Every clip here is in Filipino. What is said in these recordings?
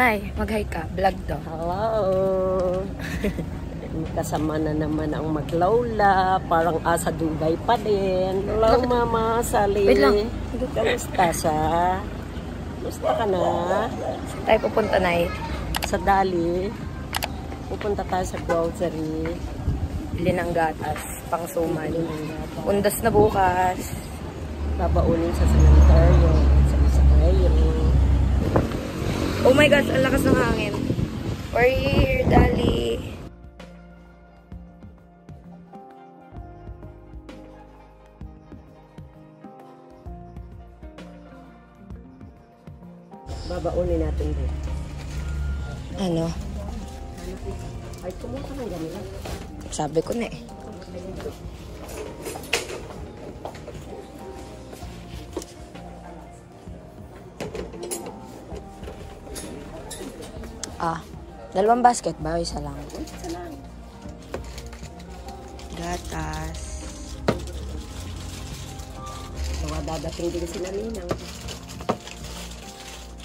Nay, mag-hi ka. Vlog to. Hello! Kasama na naman ang maglola. Parang asa dugay pa din. Hello, Mama Sally. Wait lang. Kamusta sa? Kamusta ka na? Saan tayo pupunta, Nay? Sa Dali. Pupunta tayo sa grocery. Bili ng gatas, pang suman. Undas na bukas. Babaunin sa cemetery. Sa Isakreyo. Oh my gosh, ang lakas ng hangin. We're here, Dali. Babaunin natin din. Ano? Ay, kumuha ka ng ganila. Sabi ko na eh. Dalawang basket ba? Isa lang. Isa lang. Gatas. Mga dadating din sila Ninang.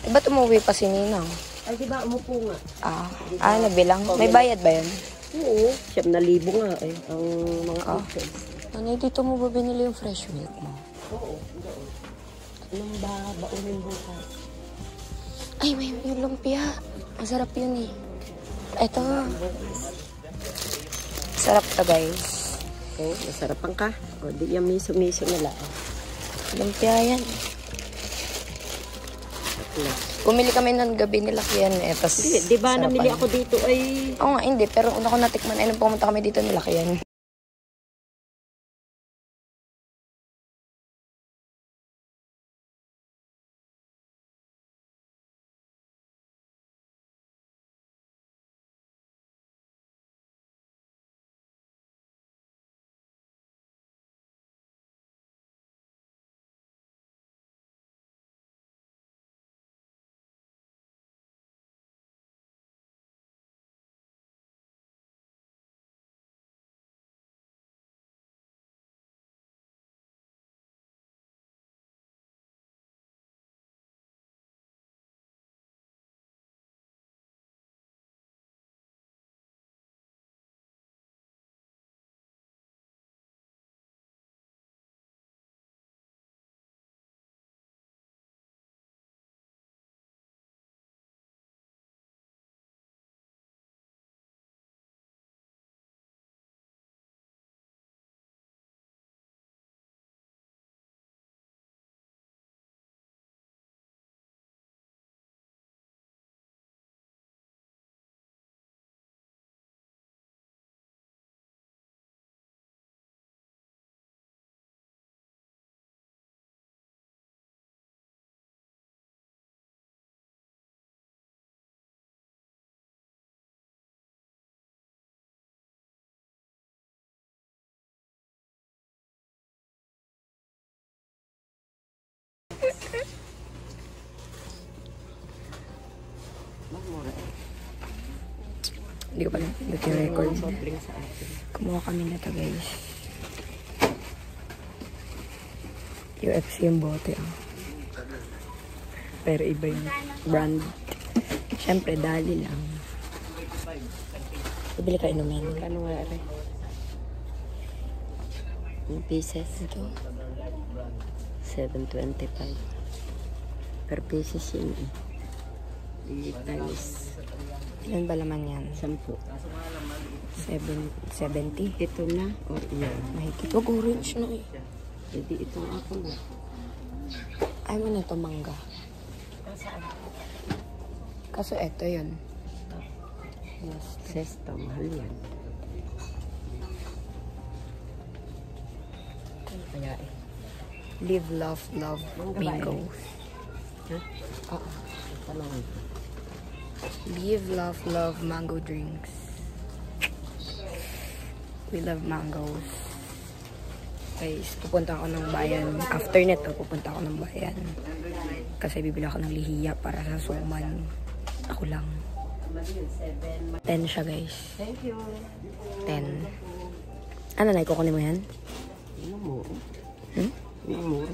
Eh, ba't umuwi pa si Ninang? Ay, di ba umupo nga? Nabilang. May bayad ba yun? Oo. 7,000 nga eh. Ang mga outfits. Ano, dito mo ba binili yung fresh milk mo? Oo. Anong baunin bukas? Ay, may lumpia. Masarap yun eh. Ito. Sarap to, guys. Oo, masarapan ka. O, di yung miso-miso na lang. Lumpia yan. Bumili kami ng gabi nila yan eh. Di ba namili ako dito ay... Oo nga, hindi. Pero una ko natikman ay nung pumunta kami dito nila yan. Hindi ko pala record. Kumuha kami na to, guys. UFC yung bote. Pero iba yung brand. Siyempre, Dali lang. Bibili ka inumin. Kano nga rin? Yung pieces. Ito. 7.25 per pieces yun eh. 8 times. Ilan ba laman yan? 10. 70. Ito na or iyan? Mahigit. Wag orange na eh. Hindi ito ako na. Ayaw mo na ito mangga. Kaso eto yun. Yes, sesto. Mahal yan. Kaya eh. Live, love, love, bingo. Ha? Oo. Talong. Live, love, love, mango drinks. We love mangoes. Guys, pupunta ako ng bayan. After nito, pupunta ako ng bayan. Kasi bibili ako ng lihiya para sa suman. Ako lang. 10 siya, guys. Thank you. 10. Ano na, ikukunin mo yan? Mura. Hmm? Mura.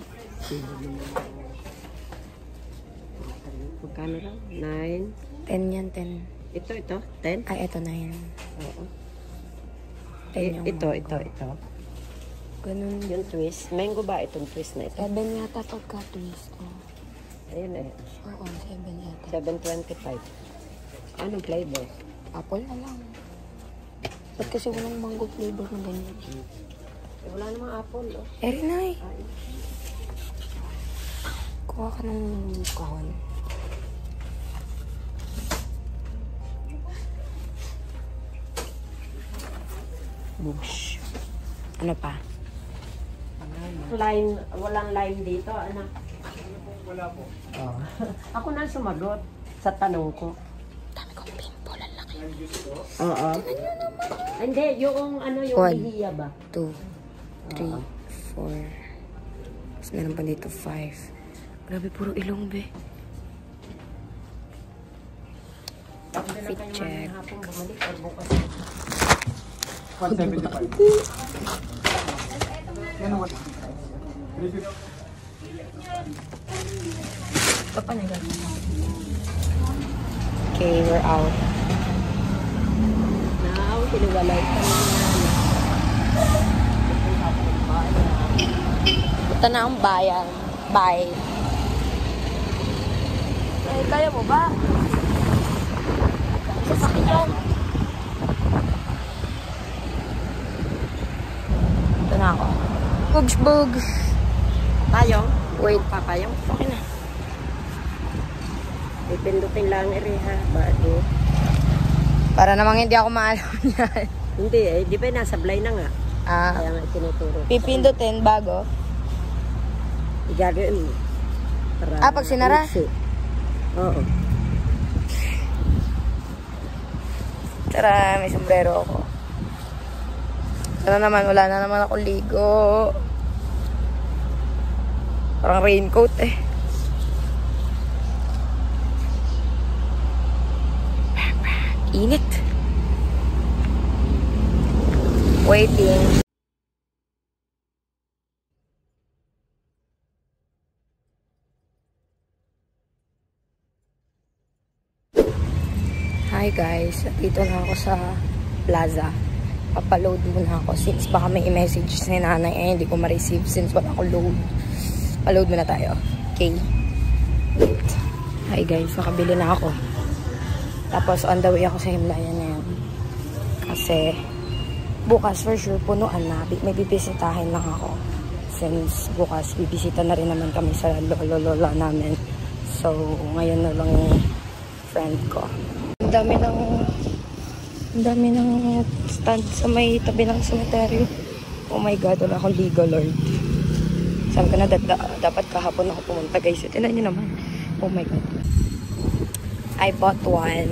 Magkano lang? 9. 10 yan, 10. Ito, 10? Ay, ito na yan. Oo. 10 yung Ito. Ganun. Yung twist. Mango ba itong twist na ito? 7 yata pagka-twist. Oh. Ayun eh. Oo, 7 yata. 7.25. Anong flavor? Apple na lang. Ba't kasi walang mango flavor na ganyan? Eh, wala namang apple, oh. Erinay! Kuha ka ng kahon. Bush. Ano pa? Lime, walang lime dito, anak. Wala po. Oh. Ako na sumagot sa tanong ko. Dami kong pimple, ang laki. Oo. Hindi, yung ano, yung One. lihiya ba? 2, 3, 4. Tapos meron pa dito 5. Grabe, puro ilong, be. Fit check. Hapon bumalik or bukas. 175. Yan ang 175. Papanagal. Okay, we're out. Now, tiniwalay ka na Punta na ang bayan. Bye. Eh, kaya mo ba? Sasakyan. Ito na ako. Bugs. Tayo? Wait. Papayong? Okay na. Ipindutin lang ha. Bago. Para namang hindi ako maalam yan. Hindi eh. Di ba nasablay na nga? Kaya nga tinuturo. Pipindutin bago. Igagawin mo. Para Pag sinara? mixi. Oo. Tara, may sombrero ako. Sana naman, wala na naman ako ligo. Parang raincoat eh. Init. Waiting. Hi guys, dito na ako sa plaza. Papaload muna ako since baka may message si nanay eh hindi ko ma-receive since wala ako load. Paload muna tayo. Okay. Wait. Hi guys, nakabili na ako. Tapos on the way ako sa Himlayan na yan. Kasi bukas for sure punuan na. May bibisitahin lang ako. Since bukas bibisita na rin naman kami sa lolo-lola namin. So ngayon na lang yung friend ko. Ang dami ng stand sa may tabi ng cemetery. Oh my god, wala akong legal lord. Sabi ko na dapat kahapon ako pumunta guys. Tinan nyo naman. Oh my god. I bought one.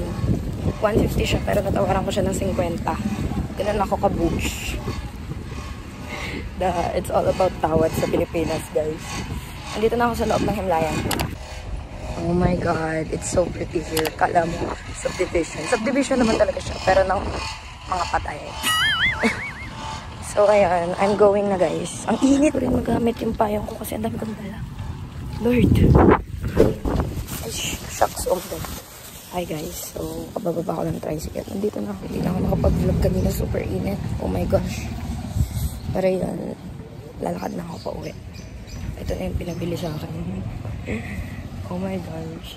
150 siya pero natawaran ko siya ng 50. Ganun ako ka-bush. It's all about tawad sa Pilipinas guys. Andito na ako sa loob ng Himlayan. Oh my god, it's so pretty here. Kala mo, subdivision. Subdivision naman talaga siya, pero ng mga patay. So, ayan, I'm going na guys. Ang init ko rin magamit yung payong ko kasi ang dami kong dala. Lord. Ay, shucks on them. Hi guys, so, kabababa ko ng tricycle. Nandito na ako. Hindi na ako nakapag-vlog kanina. Super init. Oh my gosh. Pero yan, lalakad na ako pa uwi. Ito na yung pinabili sa akin. Oh my gosh.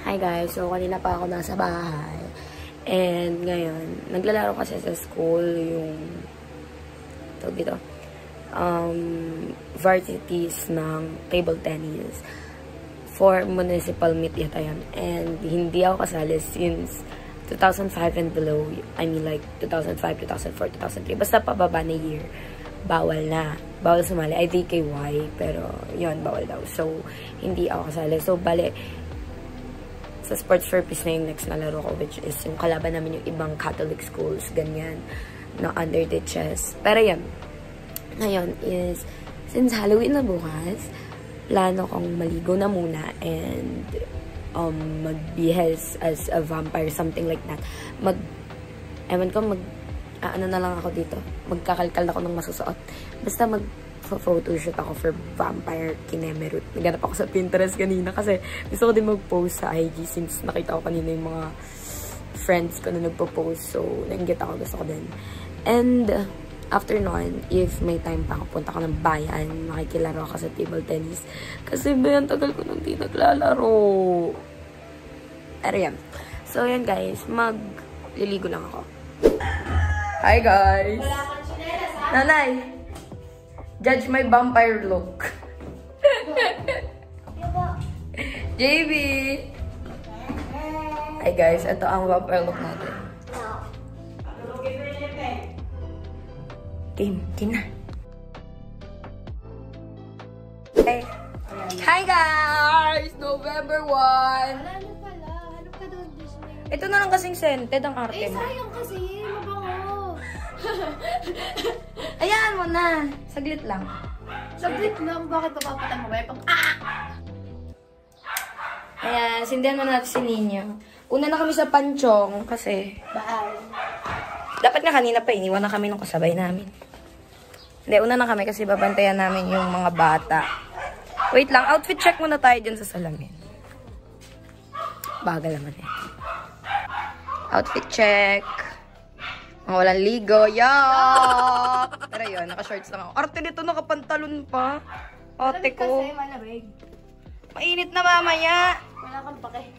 Hi guys, so kanina pa ako nasa bahay. And ngayon, naglalaro kasi sa school yung tawag dito, varieties ng table tennis for municipal meet yata yan. And hindi ako kasali since 2005 and below. I mean like 2005, 2004, 2003. Basta pababa na year. Bawal na. Bawal sumali. I DKY. Pero, yun, bawal daw. So, hindi ako kasali. So, bale, sa sports purpose na yung next na laro ko, which is yung kalaban namin yung ibang Catholic schools, ganyan, na under the chess. Pero, yun. Ngayon is, since Halloween na bukas, plano kong maligo na muna and mag-behave as a vampire, something like that. Ewan ko, ano na lang ako dito. Magkakalkal ako ng masusuot. Basta Photoshoot ako for Vampire Kinemerut. Naghanap ako sa Pinterest kanina kasi gusto ko din mag-post sa IG since nakita ko kanina yung mga friends ko na nagpo-post. So, nainggit ako. Gusto ko din. And, after nun, if may time pa ako, punta ko ng bayan, makikilaro ako sa table tennis. Kasi bayan, tagal ko nang di naglalaro. Pero yan. So, yan guys. Magliligo lang ako. Hi guys! Nanay! Judge my vampire look. JB! Hi guys, ito ang vampire look natin. Game na. Hey. Hi guys! November 1! Ano pala? Ano ka doon, Disney? Ito na lang kasing scented ang arte mo. Sayang kasi. Mabango. Ayan mo na. Saglit lang. Saglit lang. Bakit papapatan mo ba? Ayan, sindihan mo natin si Ninyo. Una na kami sa panchong kasi Bye. dapat nga kanina pa iniwan na kami nung kasabay namin. Hindi, una na kami kasi babantayan namin yung mga bata. Wait lang, outfit check muna tayo dyan sa salamin. Bagal naman eh. Outfit check. Mga walang ligo. Yeah! Pero yun, naka-shorts lang ako. Arte nito, nakapantalon pa. Ate ko. Kasi malamig. Mainit na mamaya. Wala kang pake.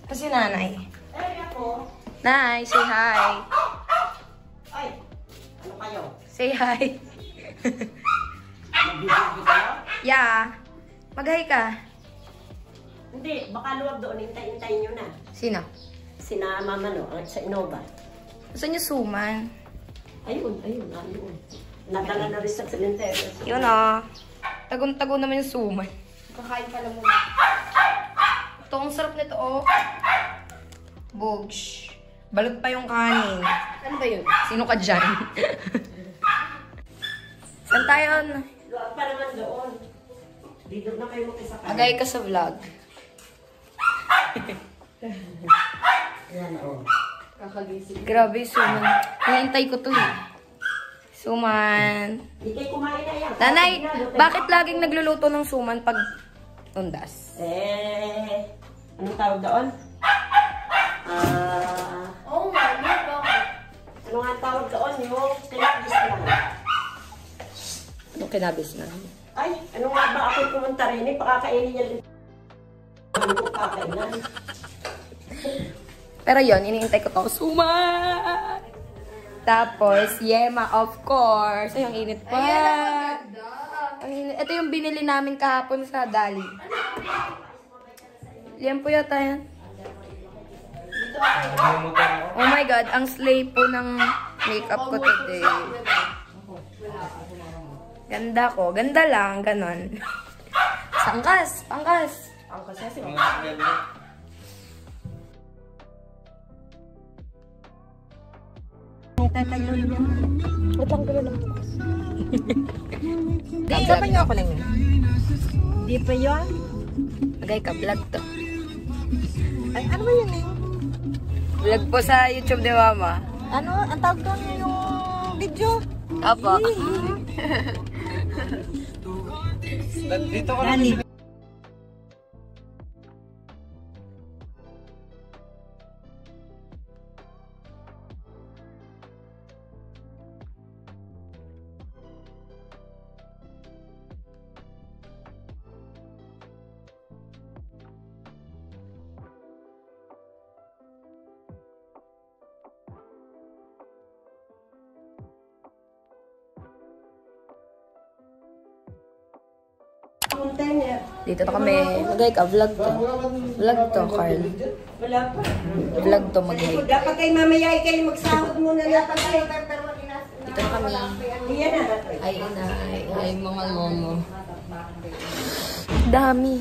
Kasi nanay. Ay, ako. Nay, say hi. Ay, ano kayo? Say hi. Mag-video kayo? Yeah. Mag-hi ka. Hindi, baka luwag doon. Hintay-hintay nyo na. Sino? Sina Mama, no? Sa Innova. Gusto niyo suman? Ayun. Nadala na rin sa cemetery. Yun ah. Tagon-tagon naman yung suman. Kakain ka lang muna. Ito, ang sarap nito oh. Bogs. Balot pa yung kanin. Ano ba yun? Sino ka dyan? Saan tayo? Luwag pa naman doon. Dito na kayo makisakay. Agay ka sa vlog. Yan, oh. Kakagising. Grabe, suman. Hinihintay ko to eh. Suman. Hindi kayo kumain na yan. Nanay, bakit laging nagluluto ng suman pag undas? Anong tawag doon? Oo nga, yun. Bakit? Ano nga tawag doon? Yung tinapis lang. Anong kinabis na? Ay, ano nga ba ako pumunta rin eh? Pakakainin niya din. Ano ko kakainan? Pero yon, iniintay ko to. Suman! Tapos, yema, of course. Ay, ang init pa. Ang init. Ito yung binili namin kahapon sa Dali. Liyan po yata yan. Oh my God, ang slay po ng makeup ko today. Ganda ko. Ganda lang, ganon. Pangkas. Pangkas kasi. Wait lang, gano'n lang. Kasama niyo ako lang yun. Di pa yun? Agay ka, vlog to. Ay, ano ba yun eh? Vlog po sa YouTube ni Mama. Ano? Ang tawag doon yung video? Apo. Dito ka na. Dito na kami. Magay ka, vlog to. Vlog to, Carl. Wala pa. Vlog to, magay. Dapat kayo mamaya ay kayo magsahod muna na tayo. Dito na kami. Iyan na. Ay, inay. Ay, mga lomo. Dami.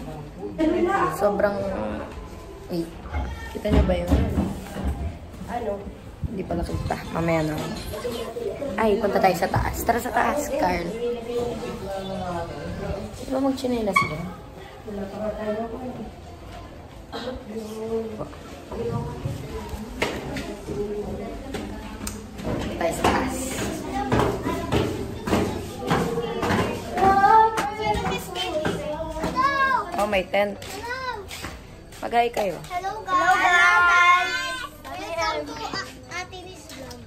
Sobrang... Wait. Kita niyo ba yun? Ano? Hindi pala kita. Mamaya na. Ay, punta tayo sa taas. Tara sa taas, Carl. Di ba mag-chinelas ka? Punta tayo sa taas. may tent. Mag-hi kayo. Hello guys! Welcome to Ate Nis Vlog.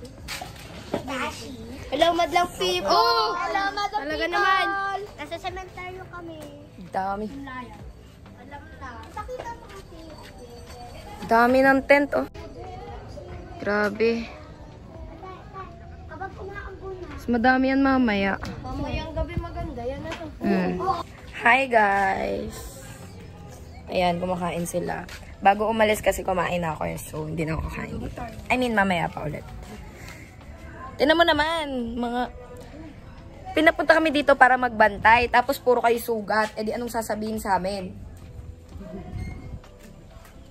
Hello madlang people! Hello madlang people! Talaga naman! Nasa sementeryo kami. Dami. Alam na. Pakita mo kasi. Dami ng tent, oh. Grabe. Kapag kumaambo na. Mas madami yan mamaya. Mamayang gabi maganda. Yan na to. Hi, guys. Ayan, kumakain sila. Bago umalis kasi kumain ako, so hindi na ako kakain dito. I mean, mamaya pa ulit. Tingnan mo naman, mga... Pinapunta kami dito para magbantay, tapos puro kayo sugat. E di anong sasabihin sa amin?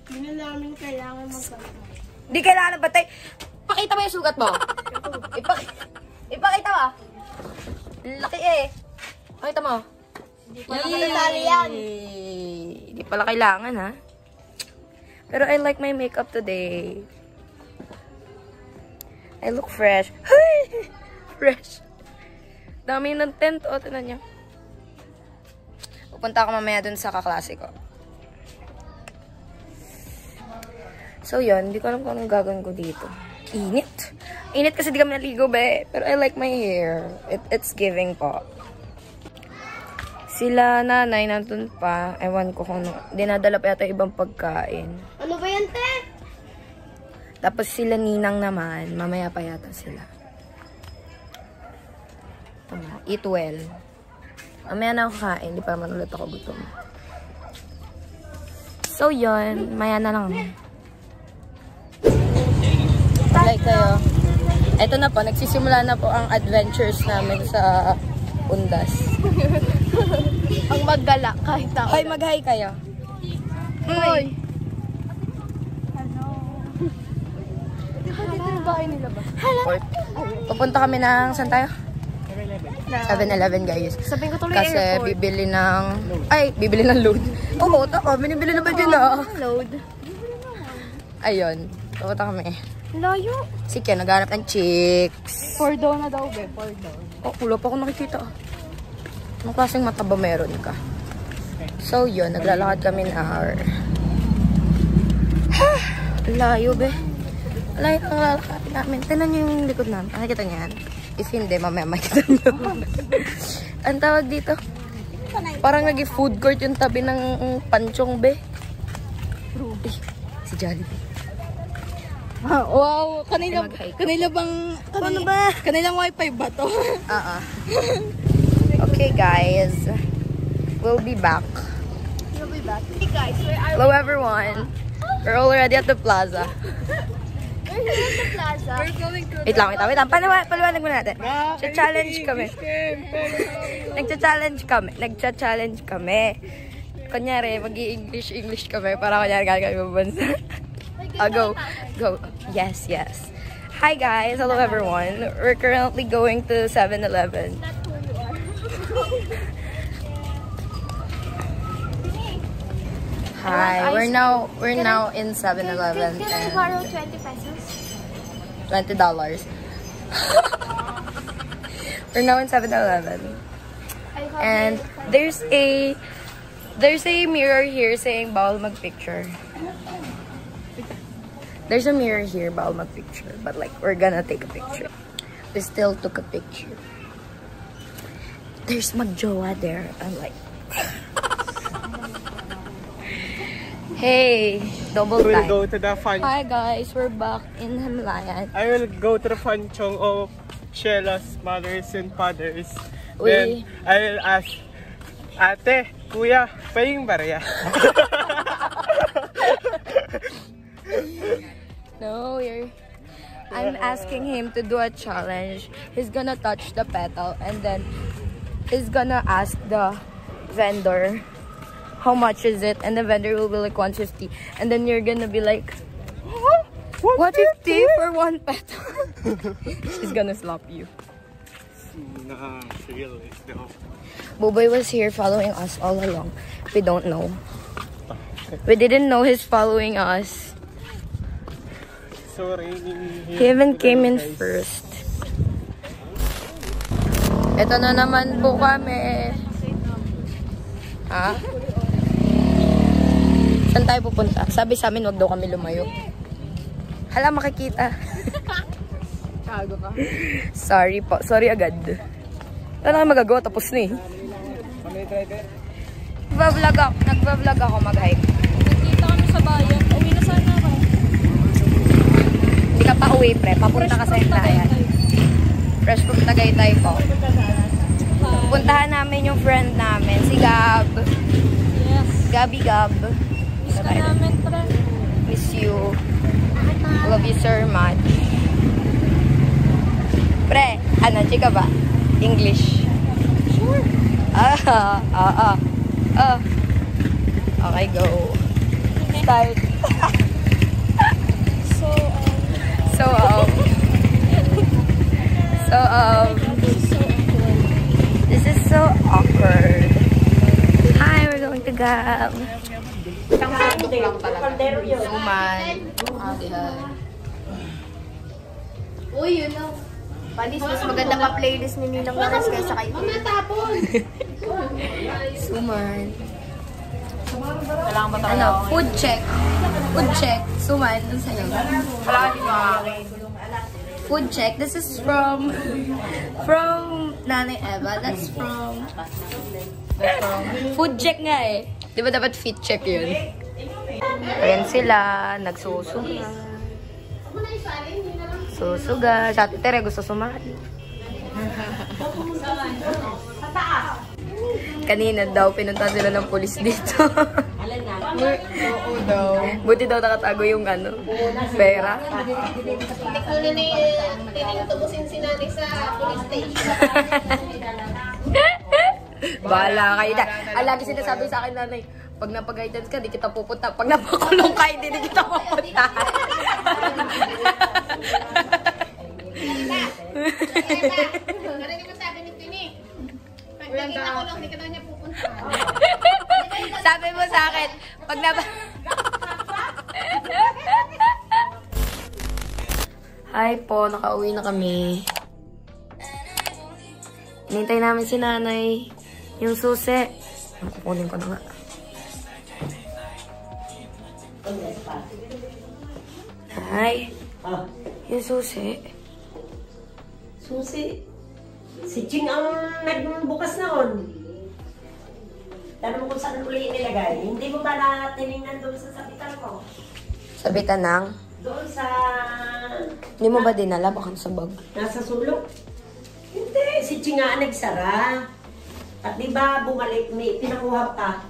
Hindi na namin kailangan magbantay. Di kailangan bantay. Pakita mo yung sugat mo. Ipakita mo. Laki eh. Pakita mo. Hindi pala kailangan, ha? Pero I like my makeup today. I look fresh. Fresh. Dami ng tent. O, tinan nyo. Pupunta ako mamaya dun sa kaklase ko. So, yun. Hindi ko alam kung anong gagawin ko dito. Init. Init kasi di kami naligo, be. Pero I like my hair. It's giving po. Sila nanay nandun pa. Ewan ko kung dinadala pa yata ibang pagkain. Ano ba yan, te? Tapos sila ninang naman. Mamaya pa yata sila. Eat well. Mamaya na ako kain. Di pa naman ulit ako gutom. So, yun. Maya na lang. Like kayo. Eto na po. Nagsisimula na po ang adventures namin sa Undas. Ang maggala kahit ako. Hoy, mag-hi kayo. Hoy! Hello. Dito yung bahay nila ba? Pupunta kami ng, saan tayo? 7-Eleven, guys. Sabihin ko tuloy Kasi airport. bibili ng load. Oo, tako. Binibili na ba dyan ah? Load. Ayun. Pupunta kami. Layo. Si Ken, naghanap ng chicks. 4 daw na daw, be. 4 daw. Oh, wala pa ako nakikita. Anong klaseng mata ba meron ka? So, yun. Naglalakad kami na hour. Layo, be. Layo ang lalakad namin. Tignan nyo yung likod namin. Nakikita niyo yan? If hindi, mamaya makikita nyo. Ang tawag dito? Parang nag-food court yung tabi ng panchong, be. Si Jollibee. Wow, kanila bang Ano ba? kanilang wifi ba to? Okay, guys. We'll be back. You'll be back. Hey guys, where are Hello, everyone. We're already at the plaza. We're here at the plaza. We're going to Wait lang. Paliwanag mo natin. Challenge kami. Nagcha-challenge kami. Kunyari, mag-i-English kami para kunyari gagawin mo bansa. Go. Yes. Hi guys, hello everyone. We're currently going to 7-Eleven. Hi, we're now in 7-Eleven. Can I borrow 20 pesos? $20. We're now in 7-Eleven. And there's a mirror here saying bawal mag-picture. There's a mirror here, bawal mag-picture. But like, we're gonna take a picture. We still took a picture. There's magjowa there. I'm like... Hey, double time. We'll go to the fun. Hi guys, we're back in Himlayan. I will go to the funchong of Sheila's mothers and fathers. Uy. Then I will ask, Ate, Kuya, paying barya? No, I'm asking him to do a challenge. He's gonna touch the petal and then he's gonna ask the vendor how much is it, and the vendor will be like 150, and then you're gonna be like 150 for one petal. He's gonna slap you. Nah, really, no. Buboy was here following us all along. We don't know. We didn't know he's following us. So rainy. He even came in first. Ito na naman po kami. Ha? Saan tayo pupunta? Sabi sa amin, wag daw kami lumayo. Hala, makikita. Kago ka. Sorry po. Sorry agad. Wala na magagawa. Tapos na eh. Nagbablog ako mag-hike. Nakita kami sa bayan. Uwi na sana ako. Hindi ka pa uwi, pre. Papunta ka sa Himlayan. Fresh from Tagaytay po. Puntahan namin yung friend namin, si Gab. Yes. Gab. Miss ka namin, pre. Miss you. Love you so much. Pre, ano, chika ba? English. Sure. Okay, go. Start. So, this is so awkward. Hi, we're going to Gab. Suman. Uy, yun lang. Panis, mas maganda pa playlist ni Ninang Lakas kaysa kay Mama tapon! Suman. Ano, food check. Food check. Suman, ano sa'yo? Food check. This is from Nanay Eva. That's from food check nga eh. Di ba dapat fit check yun? Ayan sila. Nagsusuga. Susuga. Sa Ate Tere gusto sumali. Kanina daw, pinunta sila ng pulis dito. oo daw. Buti daw nakatago yung ano, pera. Hindi tinutubusin si Nanay sa police station. Bahala kayo na. Lagi sinasabi sa akin, nanay, pag napag-guidance ka, di kita pupunta. Pag napakulong ka, hindi kita pupunta. Narinig mo sabi ni Tini. Pag nakita ko lang, hindi ka daw niya pupunta. Sabi mo sa akin, pag Hi po, nakauwi na kami. Hinintay namin si nanay. Yung susi. Kukunin ko na nga. Hi. Yung susi. Susi. Si Ching ang nagbukas noon. Tanong mo kung saan uli nilagay. Hindi mo ba natinignan doon sa sabitan ko? Sabitan ng? Doon sa... Hindi mo ba dinala? Baka sa bag. Nasa sulok? Hindi. Si Ching nga ang nagsara. At di ba bumalik, may pinakuha pa.